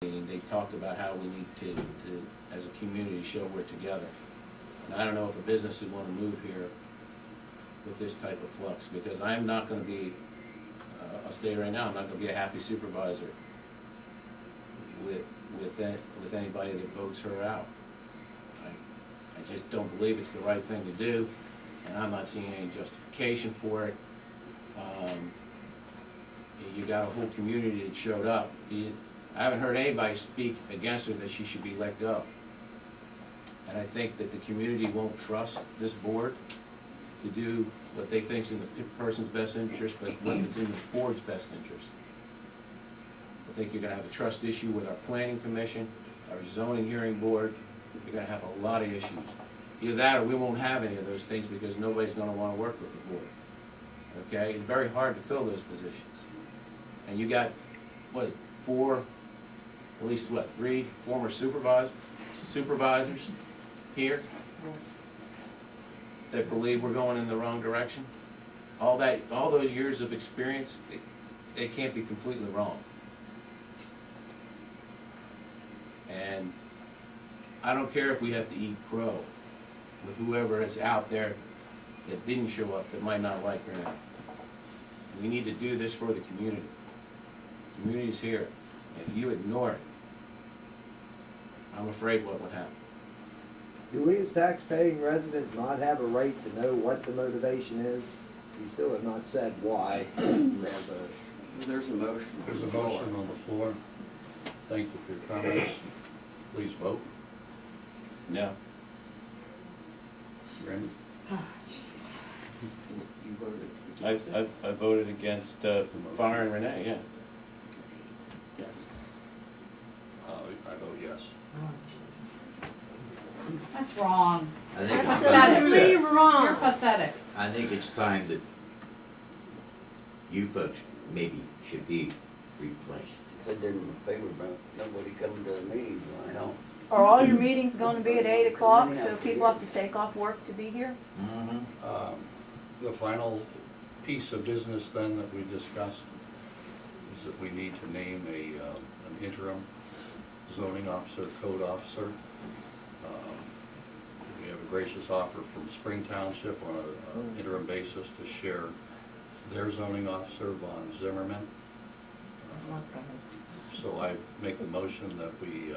meeting, they talked about how we need to, as a community, show we're together. And I don't know if a business would want to move here with this type of flux, because I'm not going to be, I'll stay right now, I'm not going to be a happy supervisor with anybody that votes her out. I just don't believe it's the right thing to do, and I'm not seeing any justification for it. You got a whole community that showed up. I haven't heard anybody speak against her that she should be let go. And I think that the community won't trust this board to do what they think is in the person's best interest, but what is in the board's best interest. I think you're going to have a trust issue with our planning commission, our zoning hearing board. You're going to have a lot of issues. Either that or we won't have any of those things because nobody's going to want to work with the board. Okay? It's very hard to fill those positions. And you got, what, at least 3 former supervisors here that believe we're going in the wrong direction. All those years of experience, they can't be completely wrong. And I don't care if we have to eat crow with whoever is out there that didn't show up that might not like her now. We need to do this for the community. The community's here. If you ignore it, I'm afraid what would happen. Do we as tax-paying residents not have a right to know what the motivation is? You still have not said why. There's a motion. There's a motion on the floor. Thank you for your comments. Please vote. No. Randy? Oh, jeez. You voted. I voted against firing Renee, yeah. Yes. I vote yes. Oh, Jesus. That's wrong. I think You're it's pathetic. time, You're pathetic. I think it's time that you folks maybe should be replaced. I didn't favor about nobody coming to the meetings, I know. Are all your meetings going to be at 8 o'clock, so people have to take off work to be here? Mm-hmm. The final piece of business then that we discussed is that we need to name an interim zoning officer, code officer. We have a gracious offer from Spring Township on an interim basis to share their zoning officer, Von Zimmerman. So I make the motion that we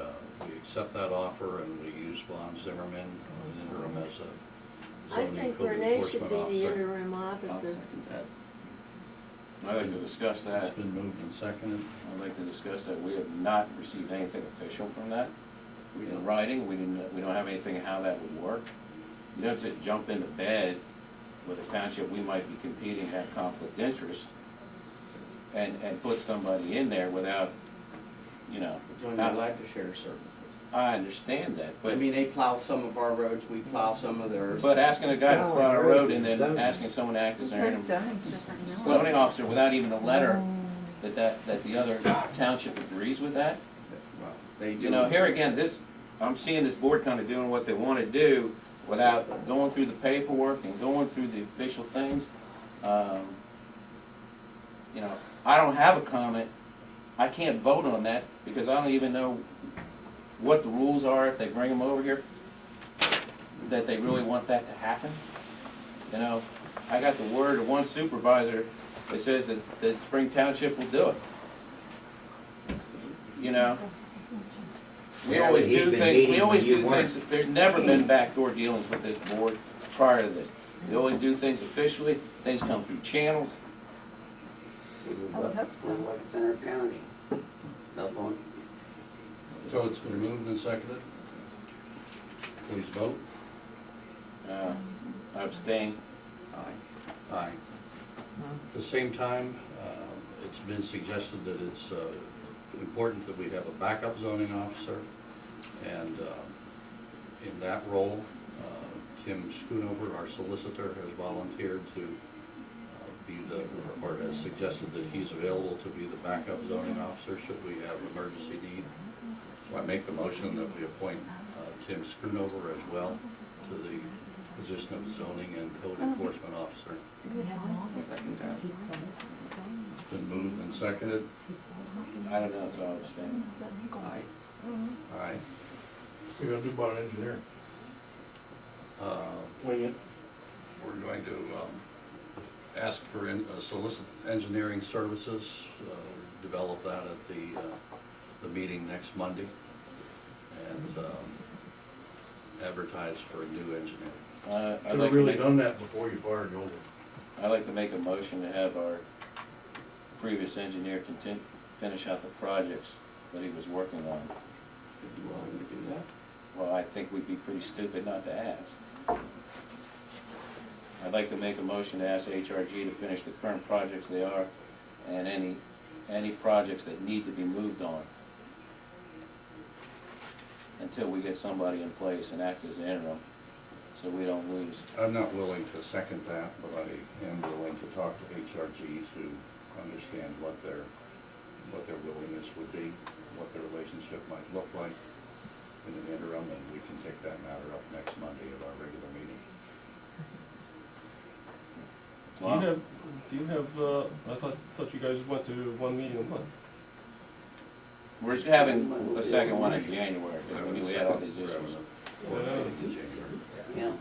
accept that offer and we use Von Zimmerman, an interim, as a I zoning think code Renee should enforcement be the officer. interim I'll officer. second that. I'd like to discuss that. It's been moved and seconded. I'd like to discuss that. We have not received anything official from that. In writing, we don't have anything how that would work. You don't just jump into bed with a township we might be competing, have conflict interest, and put somebody in there without, Join the like to share services. I understand that, but I mean, they plow some of our roads, we plow some of theirs. but asking a guy to plow a road and then Zoning. asking someone to act as an Zoning's different now. zoning officer without even a letter that the other township agrees with that. Well, they do. You know, here again, I'm seeing this board kind of doing what they want to do without going through the paperwork and going through the official things. I don't have a comment. I can't vote on that because I don't even know what the rules are if they bring them over here, that they really want that to happen. I got the word of one supervisor that says that Spring Township will do it. We Yeah, always he's do been things, we meeting always when you do weren't. things, there's never been backdoor dealings with this board prior to this. We always do things officially, things come through channels. I would hope so. We're like Center County. Nothing. So it's been moved and seconded. Please vote. I abstain. Aye. Aye. At the same time, it's been suggested that it's important that we have a backup zoning officer, and in that role, Tim Schoonover, our solicitor, has volunteered to or has suggested that he's available to be the backup zoning officer should we have emergency need. So I make the motion that we appoint Tim Schoonover as well to the position of zoning and code enforcement officer. Second that. It's been moved and seconded. I don't know, so I abstain. Aye. You're gonna do about an engineer. Wing it. We're going to ask for, solicit engineering services, develop that at the meeting next Monday, and advertise for a new engineer. I'd Should like have to really make, done that before you fired Golden. I'd like to make a motion to have our previous engineer finish out the projects that he was working on. You want him to do that? Well, I think we'd be pretty stupid not to ask. I'd like to make a motion to ask HRG to finish the current projects they are, and any projects that need to be moved on, until we get somebody in place and act as the interim, so we don't lose. I'm not willing to second that, but I am willing to talk to HRG to understand what their willingness would be, what their relationship might look like in the interim, and we can take that matter up next Monday at our regular meeting. Do you have, I thought you guys went to one meeting a month. We're having a second one in January, because we knew we had all these issues. Yeah.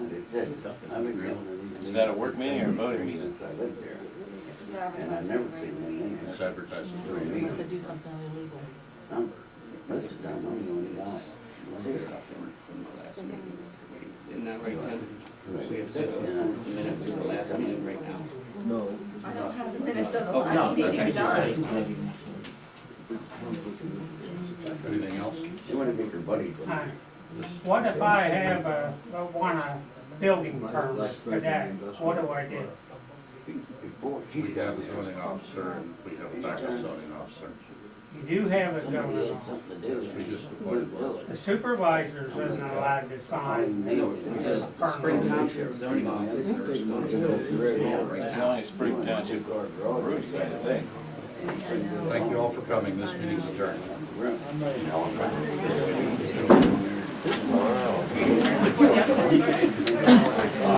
Like I said, I've been going to these. Is that a work meeting or a voting meeting? Since I lived there. This is And I've advertised never as a seen regular my meeting. name. It's advertised as a Unless meeting. they do something illegal. Most of the time, I'm the only guy. Isn't that right, Ken? Right. We have this, the minutes of the last meeting right now. No. I don't have the minutes of the Oh, last no, meeting that's done. Anything else? You want to make your buddy go. Hi. What if I have want a building permit for that? What do I do? Before We have a zoning officer and we have a backup zoning officer. You do have a somebody zoning had officer. something to do. We just appointed one. The supervisors isn't allowed to sign I know, this the Spring permit. Township zoning officer is going to It's only Spring Township roads kind of thing. Thank you all for coming. This meeting's adjourned.